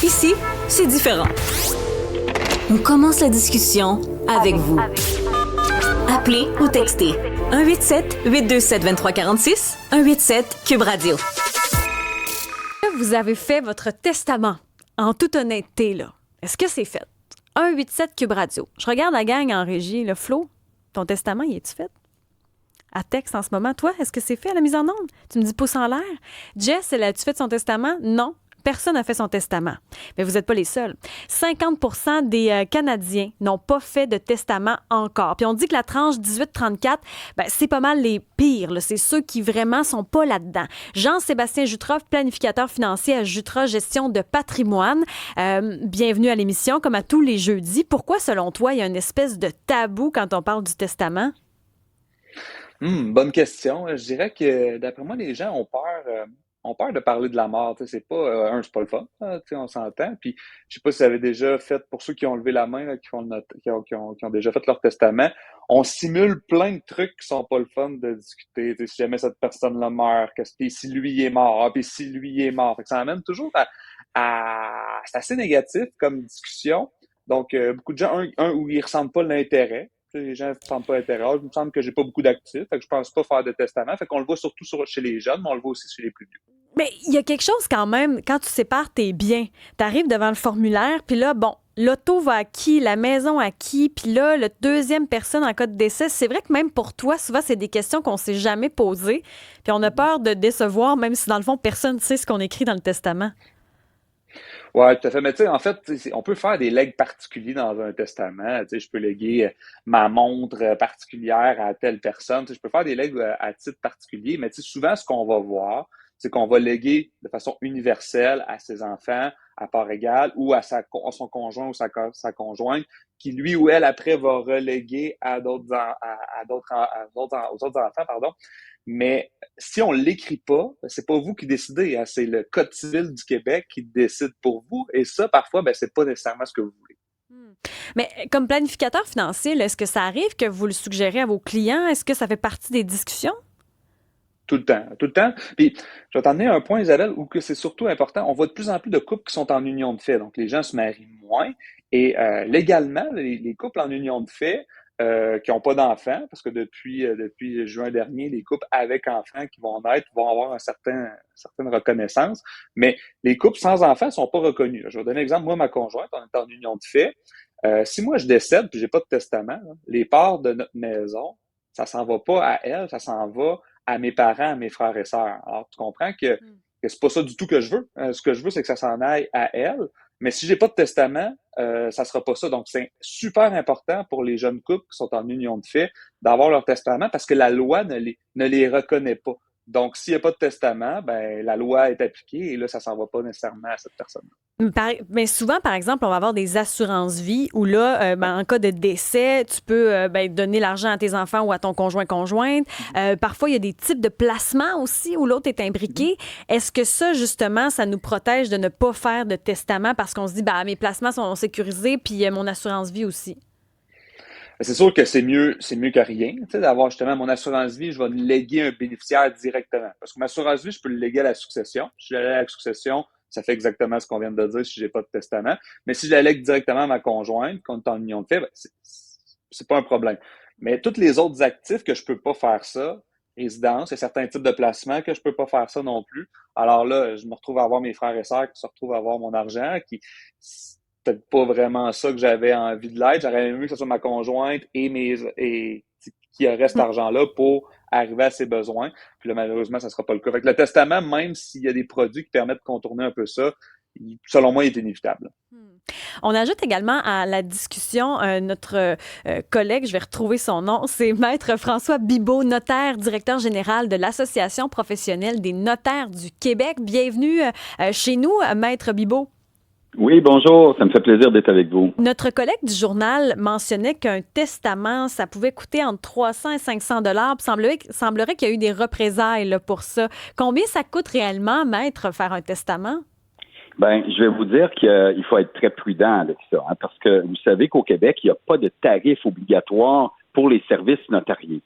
Ici, c'est différent. On commence la discussion avec vous. Appelez ou textez 187-827-2346, 187-Cube Radio. Vous avez fait votre testament, en toute honnêteté, là. Est-ce que c'est fait? 187 Cube Radio. Je regarde la gang en régie. Le Flo, ton testament, il est-tu fait? À texte en ce moment. Toi, est-ce que c'est fait à la mise en onde? Tu me dis pouce en l'air. Jess, as-tu fait son testament? Non. Personne n'a fait son testament. Mais vous n'êtes pas les seuls. 50% des Canadiens n'ont pas fait de testament encore. Puis on dit que la tranche 18-34, c'est pas mal les pires, là. C'est ceux qui vraiment sont pas là-dedans. Jean-Sébastien Jutroff, planificateur financier à Jutroff Gestion de patrimoine. Bienvenue à l'émission, comme à tous les jeudis. Pourquoi, selon toi, il y a une espèce de tabou quand on parle du testament? Bonne question. Je dirais que, d'après moi, les gens ont peur de parler de la mort. Tu sais, c'est pas le fun, tu sais, on s'entend. Puis, je sais pas si vous avez déjà fait, pour ceux qui ont levé la main, là, qui ont déjà fait leur testament, on simule plein de trucs qui sont pas le fun de discuter. Tu sais, si jamais cette personne-là meurt, puis si lui est mort, puis si lui est mort. Fait que ça amène toujours c'est assez négatif comme discussion. Donc, beaucoup de gens, où ils ressentent pas l'intérêt. Les gens ne ressentent pas l'intérêt. Il me semble que j'ai pas beaucoup d'actifs, fait que je pense pas faire de testament. Fait qu'on le voit surtout chez les jeunes, mais on le voit aussi chez les plus vieux. Mais il y a quelque chose quand même, quand tu sépares tes biens, tu arrives devant le formulaire, puis là, l'auto va à qui, la maison à qui, puis là, la deuxième personne en cas de décès. C'est vrai que même pour toi, souvent, c'est des questions qu'on s'est jamais posées, puis on a peur de décevoir, même si dans le fond, personne ne sait ce qu'on écrit dans le testament. Ouais, tout à fait. Mais tu sais, en fait, on peut faire des legs particuliers dans un testament. Tu sais, je peux léguer ma montre particulière à telle personne. Tu sais, je peux faire des legs à titre particulier. Mais tu sais, souvent, ce qu'on va voir, c'est qu'on va léguer de façon universelle à ses enfants, à part égale, ou à son conjoint ou sa conjointe, qui lui ou elle, après, va reléguer aux autres enfants, pardon. Mais si on l'écrit pas, c'est pas vous qui décidez, hein, c'est le Code civil du Québec qui décide pour vous. Et ça, parfois, c'est pas nécessairement ce que vous voulez. Mais comme planificateur financier, là, est-ce que ça arrive que vous le suggérez à vos clients? Est-ce que ça fait partie des discussions? Tout le temps, tout le temps. Puis, je vais t'emmener à un point, Isabelle, où que c'est surtout important. On voit de plus en plus de couples qui sont en union de fait. Donc, les gens se marient moins. Et légalement, les couples en union de fait qui n'ont pas d'enfants, parce que depuis juin dernier, les couples avec enfants qui vont naître vont avoir certaine reconnaissance. Mais les couples sans enfants ne sont pas reconnus. Je vais donner un exemple. Moi, ma conjointe, on est en union de fait. Si moi, je décède puis j'ai pas de testament, là, les parts de notre maison, ça s'en va pas à elle, ça s'en va à mes parents, à mes frères et sœurs. Alors, tu comprends que c'est pas ça du tout que je veux. Ce que je veux, c'est que ça s'en aille à elle. Mais si j'ai pas de testament, ça sera pas ça. Donc, c'est super important pour les jeunes couples qui sont en union de fait d'avoir leur testament parce que la loi ne les reconnaît pas. Donc, s'il n'y a pas de testament, la loi est appliquée et là, ça s'en va pas nécessairement à cette personne-là. Mais souvent, par exemple, on va avoir des assurances-vie où là, en cas de décès, tu peux donner l'argent à tes enfants ou à ton conjointe. Parfois, il y a des types de placements aussi où l'autre est imbriqué. Est-ce que ça, justement, ça nous protège de ne pas faire de testament parce qu'on se dit, mes placements sont sécurisés puis mon assurance-vie aussi? C'est sûr que c'est mieux que rien, tu sais, d'avoir justement mon assurance vie, je vais léguer un bénéficiaire directement. Parce que ma assurance vie, je peux le léguer à la succession. Si je la lègue à la succession, ça fait exactement ce qu'on vient de dire si j'ai pas de testament. Mais si je la lègue directement à ma conjointe, quand on est en union de fait, c'est pas un problème. Mais tous les autres actifs que je peux pas faire ça, résidence, il y a certains types de placements que je peux pas faire ça non plus. Alors là, je me retrouve à avoir mes frères et sœurs qui se retrouvent à avoir mon argent, peut-être pas vraiment ça que j'avais envie de l'être. J'aurais aimé que ce soit ma conjointe et qui aurait cet argent-là pour arriver à ses besoins. Puis là, malheureusement, ça ne sera pas le cas. Fait que le testament, même s'il y a des produits qui permettent de contourner un peu ça, selon moi, il est inévitable. On ajoute également à la discussion notre collègue, je vais retrouver son nom, c'est Maître François Bibeau, notaire, directeur général de l'Association professionnelle des notaires du Québec. Bienvenue chez nous, Maître Bibeau. Oui, bonjour, ça me fait plaisir d'être avec vous. Notre collègue du journal mentionnait qu'un testament, ça pouvait coûter entre 300 et 500 $. Semblerait qu'il y a eu des représailles là, pour ça. Combien ça coûte réellement, Maître, faire un testament? Je vais vous dire qu'il faut être très prudent avec ça, hein, parce que vous savez qu'au Québec, il n'y a pas de tarif obligatoire pour les services notariés.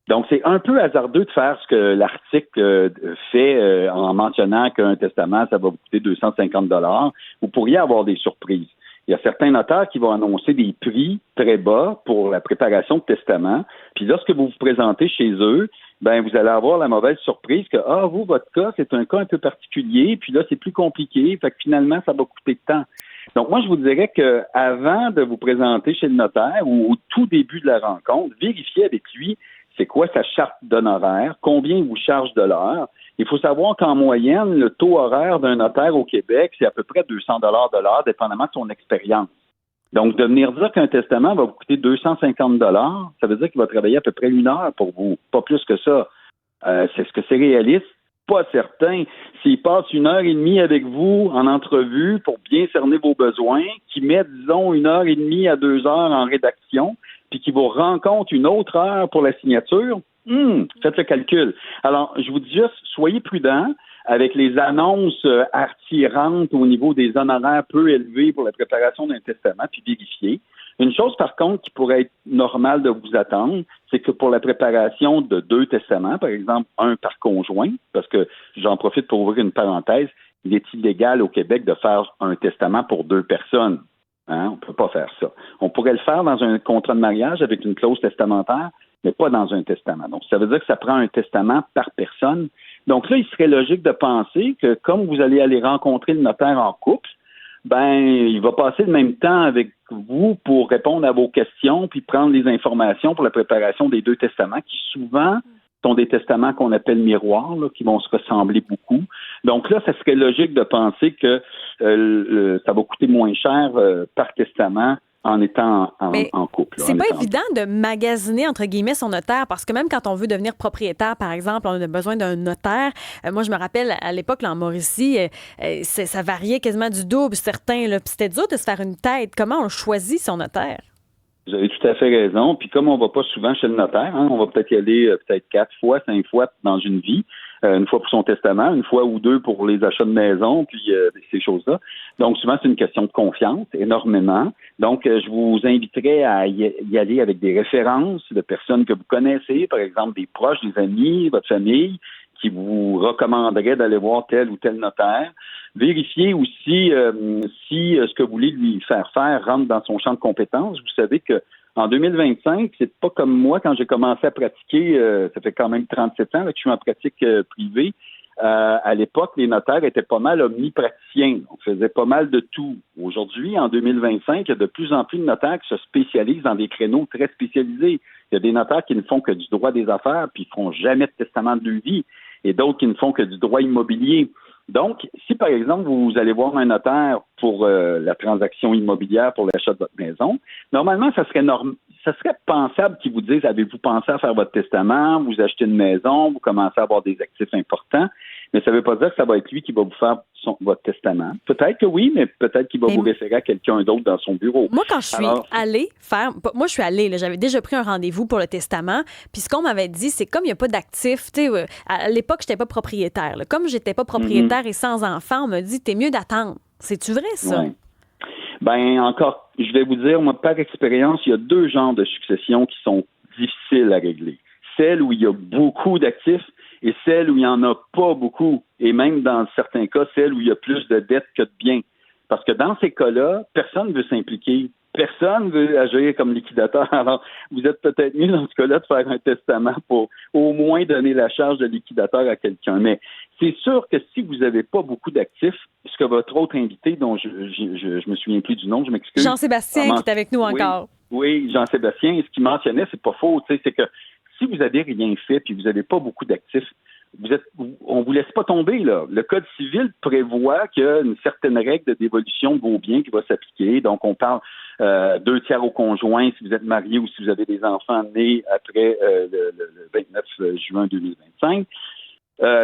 Donc, c'est un peu hasardeux de faire ce que l'article fait en mentionnant qu'un testament, ça va vous coûter 250 $. Vous pourriez avoir des surprises. Il y a certains notaires qui vont annoncer des prix très bas pour la préparation de testament. Puis lorsque vous vous présentez chez eux, ben vous allez avoir la mauvaise surprise que vous, votre cas, c'est un cas un peu particulier, puis là, c'est plus compliqué, fait que finalement, ça va coûter de temps. Donc, moi, je vous dirais que avant de vous présenter chez le notaire ou au tout début de la rencontre, vérifiez avec lui c'est quoi sa charte d'honoraires, combien il vous charge de l'heure. Il faut savoir qu'en moyenne, le taux horaire d'un notaire au Québec, c'est à peu près 200 $ de l'heure, dépendamment de son expérience. Donc, de venir dire qu'un testament va vous coûter 250 $, ça veut dire qu'il va travailler à peu près 1 heure pour vous, pas plus que ça. C'est ce que c'est réaliste? Pas certain. S'il passe 1h30 avec vous en entrevue pour bien cerner vos besoins, qu'il met, disons, 1h30 à 2 heures en rédaction, puis qu'il vous rencontre une autre heure pour la signature, faites le calcul. Alors, je vous dis juste, soyez prudents avec les annonces attirantes au niveau des honoraires peu élevés pour la préparation d'un testament, puis vérifiez. Une chose, par contre, qui pourrait être normale de vous attendre, c'est que pour la préparation de 2 testaments, par exemple, un par conjoint, parce que j'en profite pour ouvrir une parenthèse, il est illégal au Québec de faire un testament pour 2 personnes. On ne peut pas faire ça. On pourrait le faire dans un contrat de mariage avec une clause testamentaire, mais pas dans un testament. Donc, ça veut dire que ça prend un testament par personne. Donc là, il serait logique de penser que comme vous allez aller rencontrer le notaire en couple, il va passer le même temps avec vous pour répondre à vos questions puis prendre les informations pour la préparation des 2 testaments qui souvent sont des testaments qu'on appelle miroirs, là, qui vont se ressembler beaucoup. Donc là, ça serait logique de penser que ça va coûter moins cher par testament en étant en couple. C'est pas évident de magasiner, entre guillemets, son notaire, parce que même quand on veut devenir propriétaire, par exemple, on a besoin d'un notaire. Moi, je me rappelle, à l'époque, là, en Mauricie, ça variait quasiment du double, certains. Là, puis c'était dur de se faire une tête. Comment on choisit son notaire? Vous avez tout à fait raison. Puis comme on va pas souvent chez le notaire, on va peut-être y aller 4 fois, 5 fois dans une vie. Une fois pour son testament, une fois ou 2 pour les achats de maison, puis ces choses-là. Donc, souvent, c'est une question de confiance, énormément. Donc, je vous inviterais à y aller avec des références de personnes que vous connaissez, par exemple des proches, des amis, votre famille, qui vous recommanderaient d'aller voir tel ou tel notaire. Vérifiez aussi si ce que vous voulez lui faire rentre dans son champ de compétences. Vous savez que en 2025, c'est pas comme moi quand j'ai commencé à pratiquer, ça fait quand même 37 ans là, que je suis en pratique privée. À l'époque, les notaires étaient pas mal omnipraticiens. On faisait pas mal de tout. Aujourd'hui, en 2025, il y a de plus en plus de notaires qui se spécialisent dans des créneaux très spécialisés. Il y a des notaires qui ne font que du droit des affaires, puis ils font jamais de testament de vie, et d'autres qui ne font que du droit immobilier. Donc, si par exemple, vous allez voir un notaire pour la transaction immobilière pour l'achat de votre maison, normalement, ça serait pensable qu'ils vous disent, avez-vous pensé à faire votre testament, vous achetez une maison, vous commencez à avoir des actifs importants, mais ça ne veut pas dire que ça va être lui qui va vous faire votre testament. Peut-être que oui, mais peut-être qu'il va vous référer à quelqu'un d'autre dans son bureau. Moi, quand je suis allée faire... Moi, je suis allée, là, j'avais déjà pris un rendez-vous pour le testament, puis ce qu'on m'avait dit, c'est comme il n'y a pas d'actifs, tu sais, à l'époque, je n'étais pas propriétaire. Là. Comme je n'étais pas propriétaire et sans enfant, on m'a dit, t'es mieux d'attendre. C'est-tu vrai, ça? Ouais. Encore, je vais vous dire, moi, par expérience, il y a 2 genres de succession qui sont difficiles à régler. Celle où il y a beaucoup d'actifs et celle où il n'y en a pas beaucoup. Et même dans certains cas, celle où il y a plus de dettes que de biens. Parce que dans ces cas-là, personne ne veut s'impliquer. Personne ne veut agir comme liquidateur. Alors, vous êtes peut-être mieux dans ce cas-là de faire un testament pour au moins donner la charge de liquidateur à quelqu'un. Mais c'est sûr que si vous n'avez pas beaucoup d'actifs, ce que votre autre invité, dont je me souviens plus du nom, je m'excuse. Jean-Sébastien qui est avec nous encore. Oui, Jean-Sébastien, ce qu'il mentionnait, c'est pas faux. C'est que si vous n'avez rien fait puis vous n'avez pas beaucoup d'actifs, on vous laisse pas tomber, là. Le Code civil prévoit qu'il y a une certaine règle de dévolution de vos biens qui va s'appliquer. Donc, on parle 2 tiers au conjoint si vous êtes marié ou si vous avez des enfants nés après le 29 juin 2025.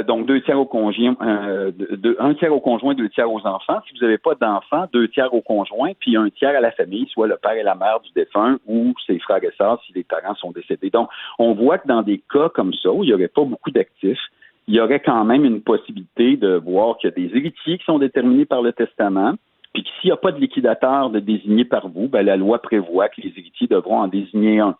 Donc, 2 tiers au conjoint, 1 tiers au conjoint, 2 tiers aux enfants. Si vous n'avez pas d'enfants, 2 tiers au conjoint, puis 1 tiers à la famille, soit le père et la mère du défunt ou ses frères et sœurs si les parents sont décédés. Donc, on voit que dans des cas comme ça, où il n'y aurait pas beaucoup d'actifs, il y aurait quand même une possibilité de voir qu'il y a des héritiers qui sont déterminés par le testament, puis que s'il n'y a pas de liquidateur de désigné par vous, la loi prévoit que les héritiers devront en désigner un.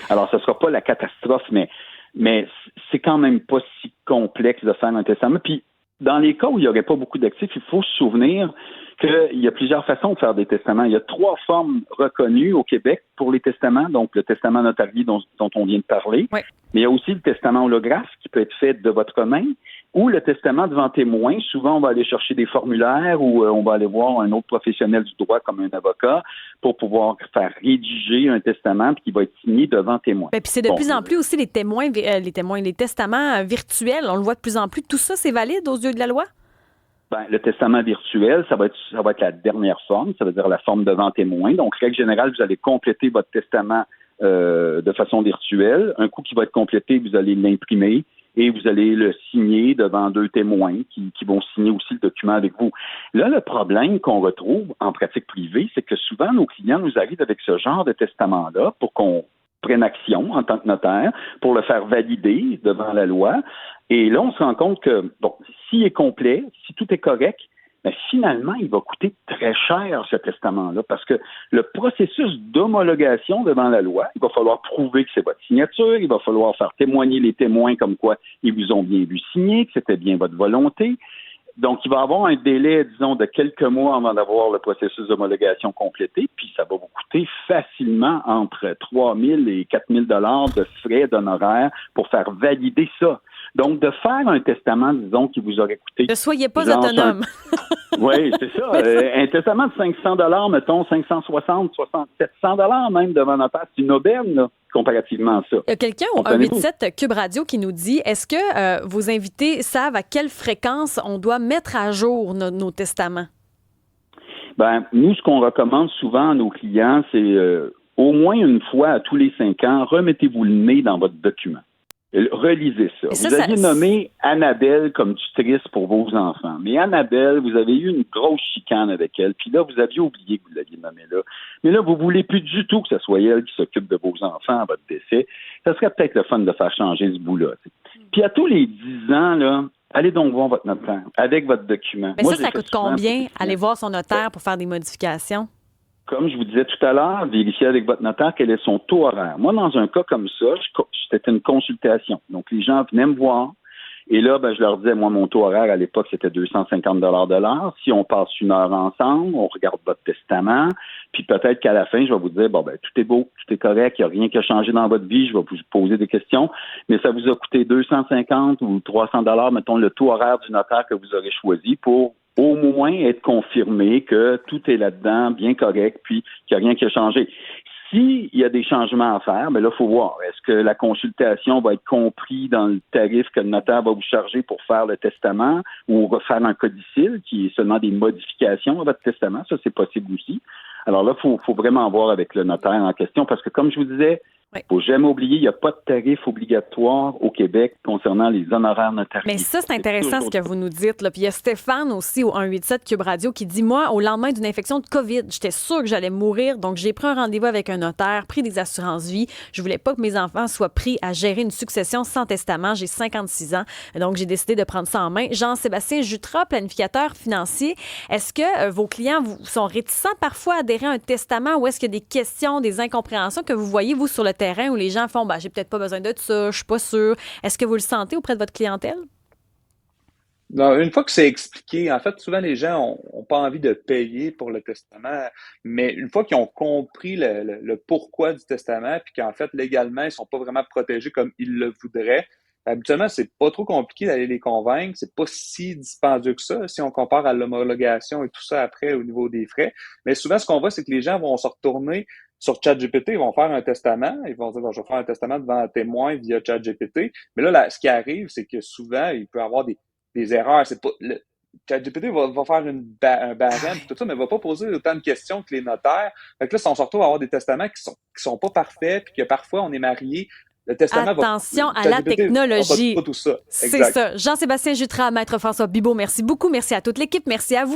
Alors, ce ne sera pas la catastrophe, mais c'est quand même pas si complexe de faire un testament. Puis, dans les cas où il n'y aurait pas beaucoup d'actifs, il faut se souvenir qu'il y a plusieurs façons de faire des testaments. Il y a 3 formes reconnues au Québec pour les testaments, donc le testament notarié dont on vient de parler, Oui. mais il y a aussi le testament holographe qui peut être fait de votre main, ou le testament devant témoin. Souvent, on va aller chercher des formulaires ou on va aller voir un autre professionnel du droit comme un avocat pour pouvoir faire rédiger un testament qui va être signé devant témoin. Puis c'est de plus en plus aussi les testaments virtuels. On le voit de plus en plus. Tout ça, c'est valide aux yeux de la loi? Le testament virtuel, ça va être la dernière forme, ça veut dire la forme devant témoin. Donc, règle générale, vous allez compléter votre testament de façon virtuelle. Un coup qui va être complété, vous allez l'imprimer et vous allez le signer devant 2 témoins qui vont signer aussi le document avec vous. Là, le problème qu'on retrouve en pratique privée, c'est que souvent, nos clients nous arrivent avec ce genre de testament-là pour qu'on prenne action en tant que notaire, pour le faire valider devant la loi. Et là, on se rend compte que, s'il est complet, si tout est correct, mais finalement, il va coûter très cher, ce testament-là, parce que le processus d'homologation devant la loi, il va falloir prouver que c'est votre signature, il va falloir faire témoigner les témoins comme quoi ils vous ont bien vu signer, que c'était bien votre volonté. Donc, il va y avoir un délai, disons, de quelques mois avant d'avoir le processus d'homologation complété, puis ça va vous coûter facilement entre 3 000 et 4 000 $ de frais d'honoraires pour faire valider ça. Donc, de faire un testament, disons, qui vous aurait coûté... Ne soyez pas autonome. Oui, c'est ça. Un testament de 500 $, mettons, 560, 700 $ même devant notaire, c'est une aubaine, là, comparativement à ça. Il y a quelqu'un au 187 Cube Radio qui nous dit, est-ce que vos invités savent à quelle fréquence on doit mettre à jour nos testaments? Nous, ce qu'on recommande souvent à nos clients, c'est au moins une fois à tous les 5 ans, remettez-vous le nez dans votre document. Relisez ça. Vous aviez nommé Annabelle comme tutrice pour vos enfants. Mais Annabelle, vous avez eu une grosse chicane avec elle. Puis là, vous aviez oublié que vous l'aviez nommée là. Mais là, vous voulez plus du tout que ce soit elle qui s'occupe de vos enfants à votre décès. Ça serait peut-être le fun de faire changer ce bout-là. Puis à tous les 10 ans, là, allez donc voir votre notaire avec votre document. Mais ça coûte combien, aller voir son notaire pour faire des modifications? Comme je vous disais tout à l'heure, vérifiez avec votre notaire quel est son taux horaire. Moi, dans un cas comme ça, c'était une consultation. Donc, les gens venaient me voir. Et là, je leur disais, moi, mon taux horaire à l'époque, c'était 250 $ de l'heure. Si on passe 1 heure ensemble, on regarde votre testament. Puis peut-être qu'à la fin, je vais vous dire, tout est beau, tout est correct, il n'y a rien qui a changé dans votre vie, je vais vous poser des questions. Mais ça vous a coûté 250 ou 300 $, mettons, le taux horaire du notaire que vous aurez choisi pour au moins être confirmé que tout est là-dedans, bien correct, puis qu'il n'y a rien qui a changé. S'il y a des changements à faire, là, il faut voir. Est-ce que la consultation va être comprise dans le tarif que le notaire va vous charger pour faire le testament ou refaire un codicile qui est seulement des modifications à votre testament? Ça, c'est possible aussi. Alors là, il faut vraiment voir avec le notaire en question parce que, comme je vous disais, il ne faut jamais oublier, il n'y a pas de tarif obligatoire au Québec concernant les honoraires notariés. Mais ça, c'est intéressant ce que vous nous dites. Là. Puis il y a Stéphane aussi au 187 Cube Radio qui dit, moi, au lendemain d'une infection de COVID, j'étais sûre que j'allais mourir, donc j'ai pris un rendez-vous avec un notaire, pris des assurances-vie. Je voulais pas que mes enfants soient pris à gérer une succession sans testament. J'ai 56 ans, donc j'ai décidé de prendre ça en main. Jean-Sébastien Jutras, planificateur financier, est-ce que vos clients sont réticents parfois à adhérer à un testament ou est-ce qu'il y a des questions, des incompréhensions que vous voyez, vous, sur le terrain où les gens font j'ai peut-être pas besoin de ça, je suis pas sûre. Est-ce que vous le sentez auprès de votre clientèle? Non, une fois que c'est expliqué, en fait, souvent les gens ont pas envie de payer pour le testament, mais une fois qu'ils ont compris le pourquoi du testament, puis qu'en fait, légalement, ils sont pas vraiment protégés comme ils le voudraient, habituellement, c'est pas trop compliqué d'aller les convaincre. C'est pas si dispendieux que ça si on compare à l'homologation et tout ça après au niveau des frais. Mais souvent, ce qu'on voit, c'est que les gens vont se retourner sur ChatGPT, ils vont faire un testament. Ils vont dire, je vais faire un testament devant un témoin via ChatGPT. Mais là, ce qui arrive, c'est que souvent, il peut y avoir des erreurs. C'est pas ChatGPT va faire un barème tout ça, mais va pas poser autant de questions que les notaires. Fait que là, on se retrouve à avoir des testaments qui sont pas parfaits, puis que parfois on est marié. Le testament attention à la technologie. Pas tout ça. C'est ça. Jean-Sébastien Jutras, Maître François Bibeau, merci beaucoup. Merci à toute l'équipe. Merci à vous.